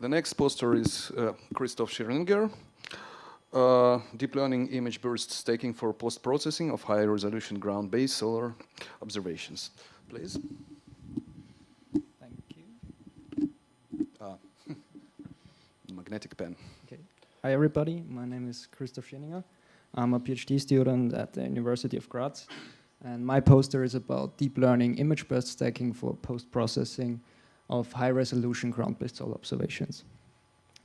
The next poster is Christoph Schirninger, deep learning image burst staking for post-processing of high-resolution ground-based solar observations. Please. Thank you. Magnetic pen. Okay. Hi everybody, my name is Christoph Schirninger. I'm a PhD student at the University of Graz, and my poster is about deep learning image burst stacking for post-processing of high-resolution ground-based solar observations.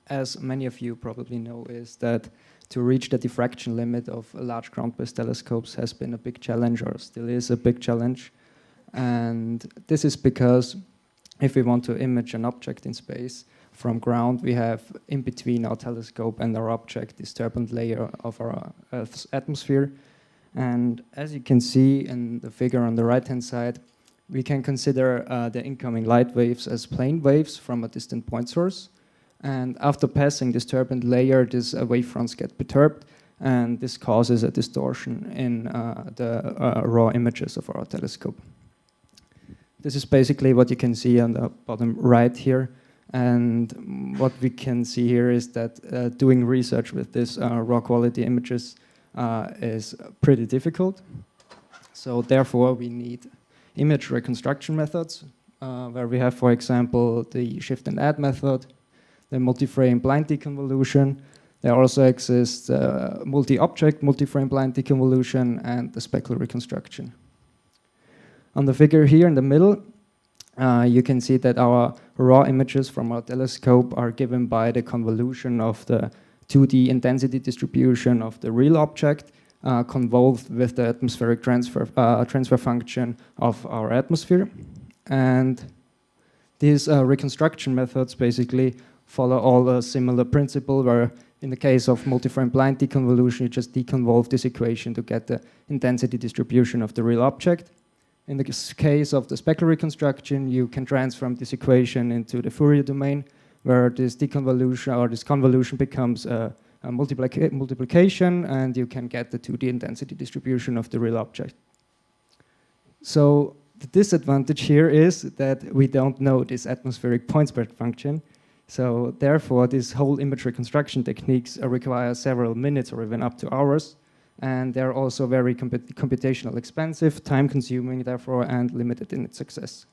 As many of you probably know, is that to reach the diffraction limit of large ground-based telescopes has been a big challenge, or still is a big challenge. And this is because if we want to image an object in space from ground, we have in between our telescope and our object this turbulent layer of our Earth's atmosphere. And as you can see in the figure on the right-hand side, we can consider the incoming light waves as plane waves from a distant point source. And after passing this turbulent layer, these wavefronts get perturbed, and this causes a distortion in the raw images of our telescope. This is basically what you can see on the bottom right here. And what we can see here is that doing research with these raw quality images is pretty difficult. So therefore, we need image reconstruction methods, where we have, for example, the shift and add method, the multi-frame blind deconvolution. There also exists multi-object, multi-frame blind deconvolution, and the speckle reconstruction. On the figure here in the middle, you can see that our raw images from our telescope are given by the convolution of the 2D intensity distribution of the real object, convolved with the atmospheric transfer function of our atmosphere. And these reconstruction methods basically follow all a similar principle, where in the case of multi-frame blind deconvolution, you just deconvolve this equation to get the intensity distribution of the real object. In the case of the speckle reconstruction, you can transform this equation into the Fourier domain, where this deconvolution or this convolution becomes a multiplication, and you can get the 2D intensity distribution of the real object. So the disadvantage here is that we don't know this atmospheric point spread function. So therefore, this whole image reconstruction techniques require several minutes or even up to hours. And they're also very computationally expensive, time-consuming, therefore, and limited in its success.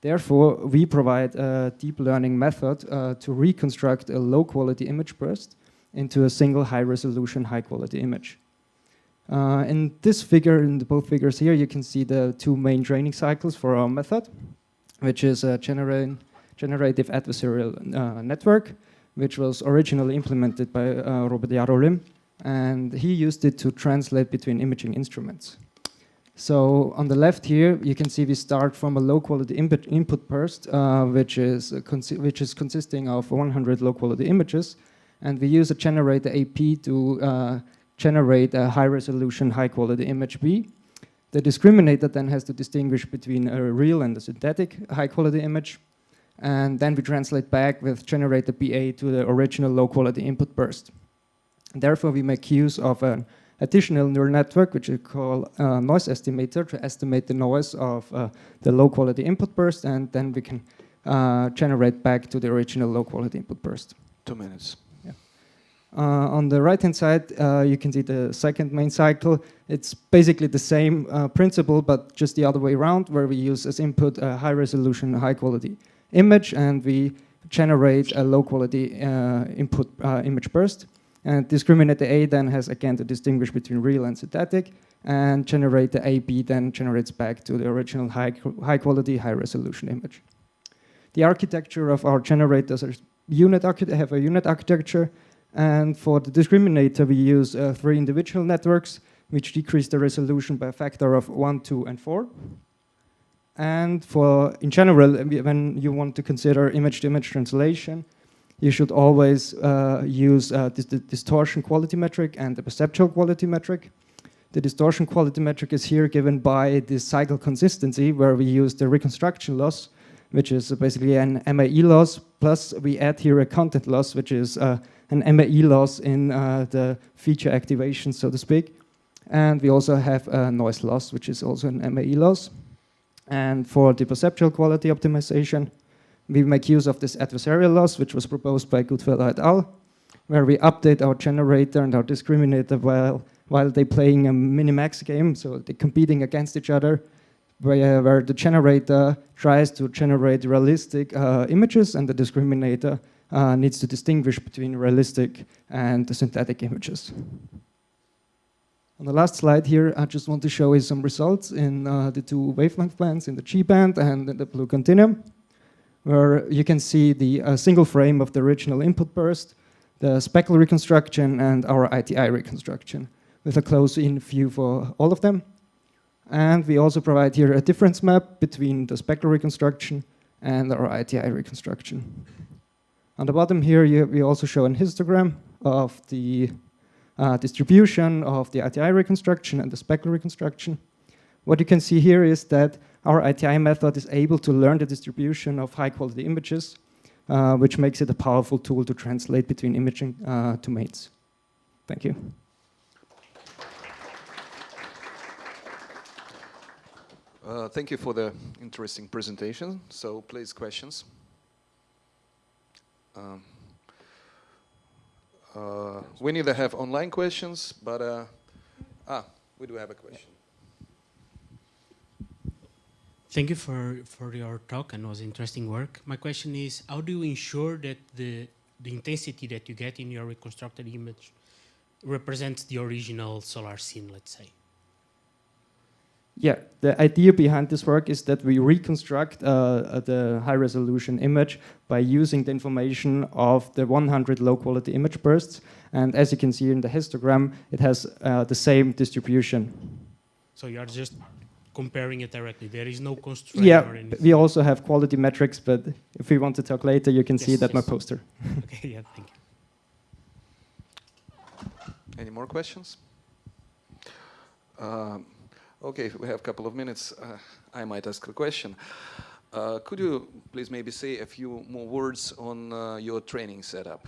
Therefore, we provide a deep learning method to reconstruct a low-quality image burst into a single high-resolution, high-quality image. In this figure, in both figures here, you can see the two main training cycles for our method, which is a generative adversarial network, which was originally implemented by Robert Jarolim, and he used it to translate between imaging instruments. So on the left here, you can see we start from a low-quality input burst, which is consisting of 100 low-quality images, and we use a generator AP to generate a high-resolution, high-quality image B. The discriminator then has to distinguish between a real and a synthetic high-quality image, and then we translate back with generator BA to the original low-quality input burst. Therefore, we make use of an additional neural network, which we call a noise estimator, to estimate the noise of the low-quality input burst, and then we can generate back to the original low-quality input burst. 2 minutes. Yeah. On the right-hand side, you can see the second main cycle. It's basically the same principle, but just the other way around, where we use as input a high-resolution, high-quality image, and we generate a low-quality input image burst. And discriminator A then has again to distinguish between real and synthetic, and generator AB then generates back to the original high quality, high resolution image. The architecture of our generators have a unit architecture, and for the discriminator we use 3 individual networks, which decrease the resolution by a factor of 1, 2, and 4. And in general, when you want to consider image-to-image translation, you should always use the distortion quality metric and the perceptual quality metric. The distortion quality metric is here given by the cycle consistency, where we use the reconstruction loss, which is basically an MAE loss, plus we add here a content loss, which is an MAE loss in the feature activation, so to speak. And we also have a noise loss, which is also an MAE loss. And for the perceptual quality optimization, we make use of this adversarial loss, which was proposed by Goodfellow et al., where we update our generator and our discriminator while they're playing a minimax game, so they're competing against each other, where the generator tries to generate realistic images and the discriminator needs to distinguish between realistic and the synthetic images. On the last slide here, I just want to show you some results in the two wavelength bands, in the G band and in the blue continuum, where you can see the single frame of the original input burst, the speckle reconstruction, and our ITI reconstruction, with a close-in view for all of them. And we also provide here a difference map between the speckle reconstruction and our ITI reconstruction. On the bottom here, we also show an histogram of the distribution of the ITI reconstruction and the speckle reconstruction. What you can see here is that our ITI method is able to learn the distribution of high-quality images, which makes it a powerful tool to translate between imaging domains. Thank you. Thank you for the interesting presentation. So please, questions. We neither have online questions, but we do have a question. Thank you for your talk, and it was interesting work. My question is, how do you ensure that the intensity that you get in your reconstructed image represents the original solar scene, let's say? Yeah, the idea behind this work is that we reconstruct the high-resolution image by using the information of the 100 low-quality image bursts. And as you can see in the histogram, it has the same distribution. So you are just comparing it directly. There is no constraint or anything. We also have quality metrics, but if we want to talk later, you can see that my poster. Okay, yeah, thank you. Any more questions? Okay, we have a couple of minutes. I might ask a question. Could you please maybe say a few more words on your training setup?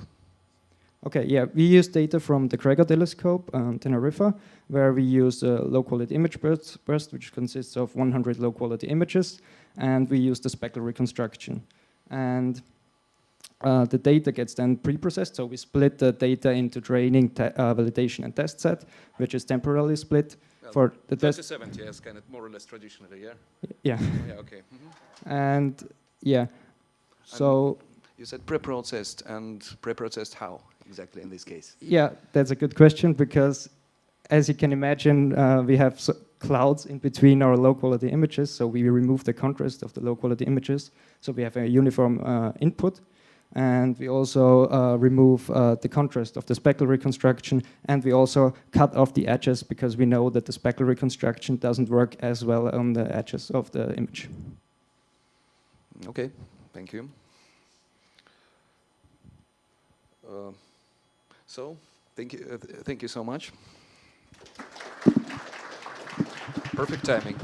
Okay, yeah, we use data from the Gregor telescope on Tenerife, where we use a low-quality image burst, which consists of 100 low-quality images, and we use the speckle reconstruction. And the data gets then pre-processed, so we split the data into training, validation, and test set, which is temporarily split. Well, for the test 70, yes, kind of more or less traditionally, yeah? Yeah. Oh, yeah, okay. Mm-hmm. And yeah, so... You said pre-processed, and pre-processed how exactly in this case? Yeah, that's a good question, because as you can imagine, we have clouds in between our low-quality images, so we remove the contrast of the low-quality images, so we have a uniform input. And we also remove the contrast of the speckle reconstruction, and we also cut off the edges because we know that the speckle reconstruction doesn't work as well on the edges of the image. Okay, thank you. So, thank you so much. Perfect timing.